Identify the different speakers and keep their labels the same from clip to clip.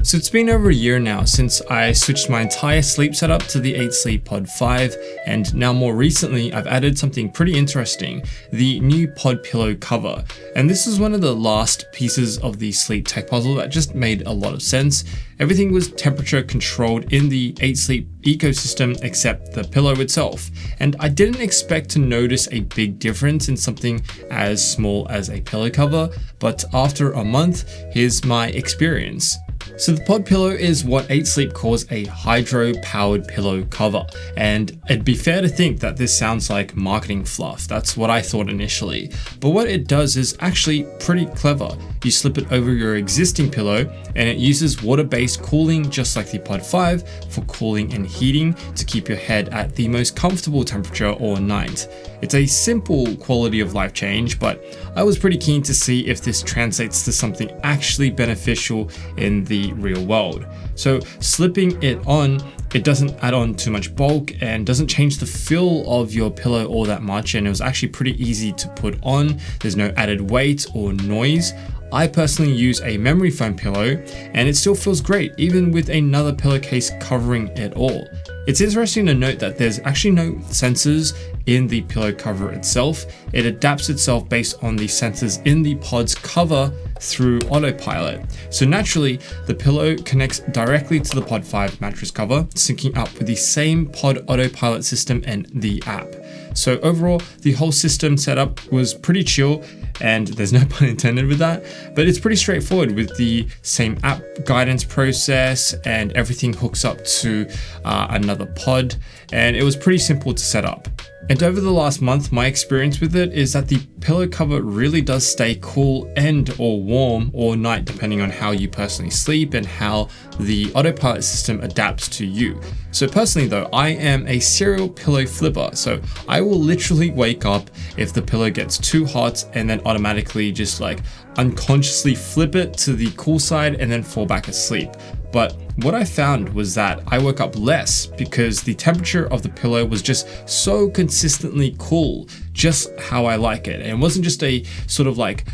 Speaker 1: So it's been over a year now since I switched my entire sleep setup to the 8 Sleep Pod 5, and now more recently I've added something pretty interesting, the new pod pillow cover. And this is one of the last pieces of the sleep tech puzzle that just made a lot of sense. Everything was temperature controlled in the 8 Sleep ecosystem except the pillow itself, and I didn't expect to notice a big difference in something as small as a pillow cover, but after a month, here's my experience. So the pod pillow is what 8 Sleep calls a hydro-powered pillow cover, and it'd be fair to think that this sounds like marketing fluff. That's what I thought initially, but what it does is actually pretty clever. You slip it over your existing pillow and it uses water-based cooling just like the Pod 5 for cooling and heating to keep your head at the most comfortable temperature all night. It's a simple quality of life change, but I was pretty keen to see if this translates to something actually beneficial in the real world. So slipping it on, it doesn't add on too much bulk and doesn't change the feel of your pillow all that much, and it was actually pretty easy to put on. There's no added weight or noise. I personally use a memory foam pillow and it still feels great even with another pillowcase covering it all. It's interesting to note that there's actually no sensors in the pillow cover itself. It adapts itself based on the sensors in the pod's cover through Autopilot. So naturally, the pillow connects directly to the Pod 5 mattress cover, syncing up with the same pod Autopilot system and the app. So overall, the whole system setup was pretty chill, and there's no pun intended with that, but it's pretty straightforward with the same app guidance process, and everything hooks up to another pod, and it was pretty simple to set up. And over the last month, my experience with it is that the pillow cover really does stay cool and or warm all night depending on how you personally sleep and how the Autopilot system adapts to you. So personally though, I am a serial pillow flipper, so I will literally wake up if the pillow gets too hot and then automatically just like unconsciously flip it to the cool side and then fall back asleep. But what I found was that I woke up less because the temperature of the pillow was just so consistently cool, just how I like it. And it wasn't just a sort of like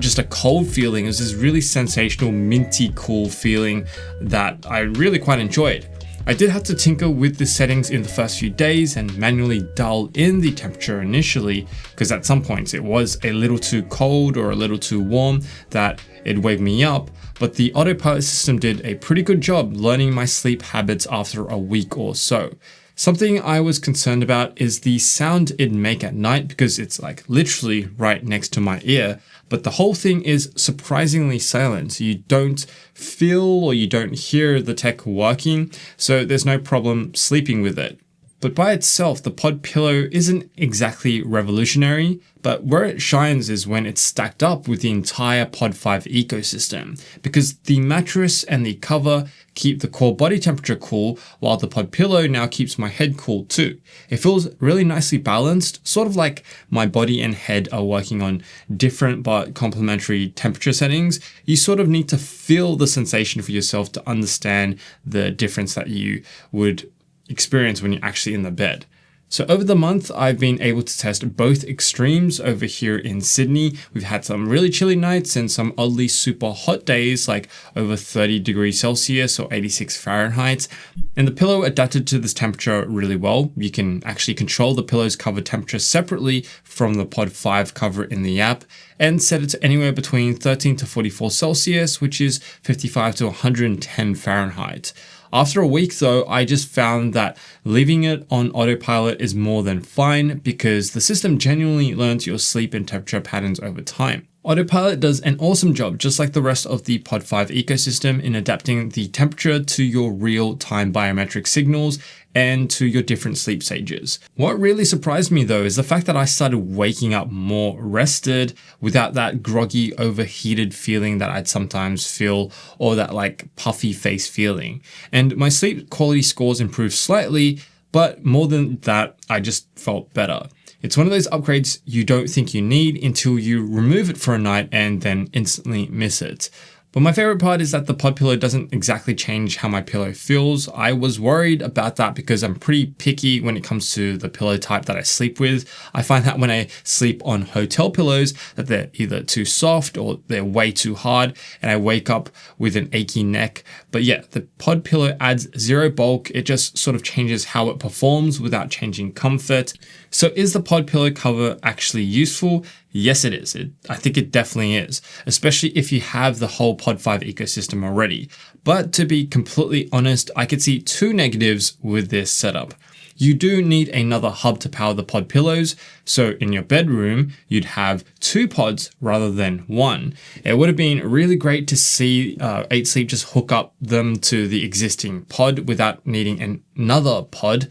Speaker 1: just a cold feeling. It was this really sensational, minty cool feeling that I really quite enjoyed. I did have to tinker with the settings in the first few days and manually dial in the temperature initially, because at some points it was a little too cold or a little too warm that it'd wake me up, but the Autopilot system did a pretty good job learning my sleep habits after a week or so. Something I was concerned about is the sound it'd make at night, because it's like literally right next to my ear, but the whole thing is surprisingly silent. You don't feel or you don't hear the tech working, so there's no problem sleeping with it. But by itself, the pod pillow isn't exactly revolutionary, but where it shines is when it's stacked up with the entire Pod 5 ecosystem, because the mattress and the cover keep the core body temperature cool, while the pod pillow now keeps my head cool too. It feels really nicely balanced, sort of like my body and head are working on different but complementary temperature settings. You sort of need to feel the sensation for yourself to understand the difference that you would experience when you're actually in the bed. So over the month, I've been able to test both extremes over here in Sydney. We've had some really chilly nights and some oddly super hot days, like over 30 degrees Celsius or 86 Fahrenheit. And the pillow adapted to this temperature really well. You can actually control the pillow's cover temperature separately from the Pod 5 cover in the app and set it to anywhere between 13 to 44 Celsius, which is 55 to 110 Fahrenheit. After a week though, I just found that leaving it on autopilot is more than fine, because the system genuinely learns your sleep and temperature patterns over time. Autopilot does an awesome job, just like the rest of the Pod 5 ecosystem, in adapting the temperature to your real-time biometric signals and to your different sleep stages. What really surprised me though is the fact that I started waking up more rested without that groggy, overheated feeling that I'd sometimes feel, or that like puffy face feeling. And my sleep quality scores improved slightly, but more than that, I just felt better. It's one of those upgrades you don't think you need until you remove it for a night and then instantly miss it. But my favorite part is that the pod pillow doesn't exactly change how my pillow feels. I was worried about that because I'm pretty picky when it comes to the pillow type that I sleep with. I find that when I sleep on hotel pillows that they're either too soft or they're way too hard and I wake up with an achy neck. But yeah, the pod pillow adds zero bulk. It just sort of changes how it performs without changing comfort. So is the pod pillow cover actually useful? Yes, it is. I think it definitely is, especially if you have the whole Pod 5 ecosystem already. But to be completely honest, I could see two negatives with this setup. You do need another hub to power the pod pillows. So in your bedroom, you'd have two pods rather than one. It would have been really great to see 8 Sleep just hook up them to the existing pod without needing another pod.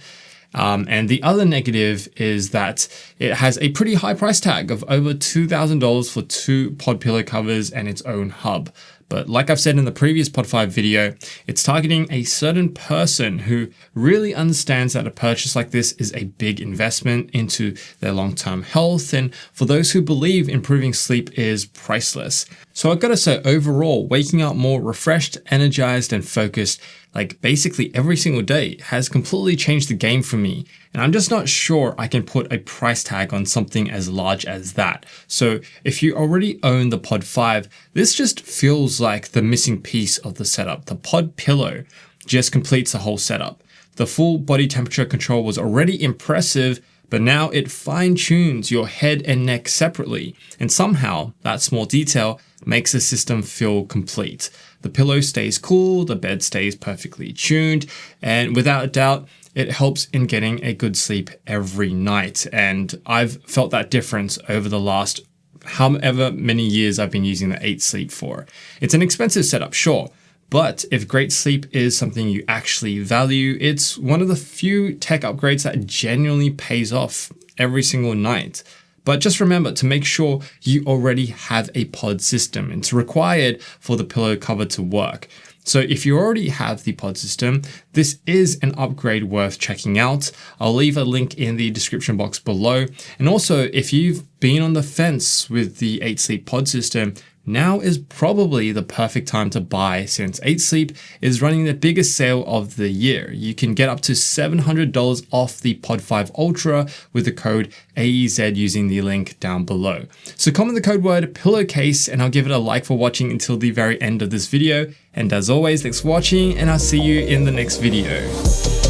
Speaker 1: And the other negative is that it has a pretty high price tag of over $2,000 for two pod pillow covers and its own hub. But like I've said in the previous Pod 5 video, it's targeting a certain person who really understands that a purchase like this is a big investment into their long-term health, and for those who believe improving sleep is priceless. So I've got to say, overall, waking up more refreshed, energized, and focused, like basically every single day, has completely changed the game for me. And I'm just not sure I can put a price tag on something as large as that. So if you already own the Pod 5, this just feels like the missing piece of the setup. The pod pillow just completes the whole setup. The full body temperature control was already impressive, but now it fine-tunes your head and neck separately. And somehow that small detail makes the system feel complete. The pillow stays cool, the bed stays perfectly tuned, and without a doubt, it helps in getting a good sleep every night. And I've felt that difference over the last however many years I've been using the 8 Sleep for. It's an expensive setup, sure, but if great sleep is something you actually value, it's one of the few tech upgrades that genuinely pays off every single night. But just remember to make sure you already have a pod system. It's required for the pillow cover to work. So if you already have the pod system, this is an upgrade worth checking out. I'll leave a link in the description box below. And also, if you've been on the fence with the 8 Sleep pod system, now is probably the perfect time to buy, since 8 Sleep is running the biggest sale of the year. You can get up to $700 off the Pod 5 Ultra with the code AEZ using the link down below. So comment the code word pillowcase and I'll give it a like for watching until the very end of this video. And as always, thanks for watching and I'll see you in the next video.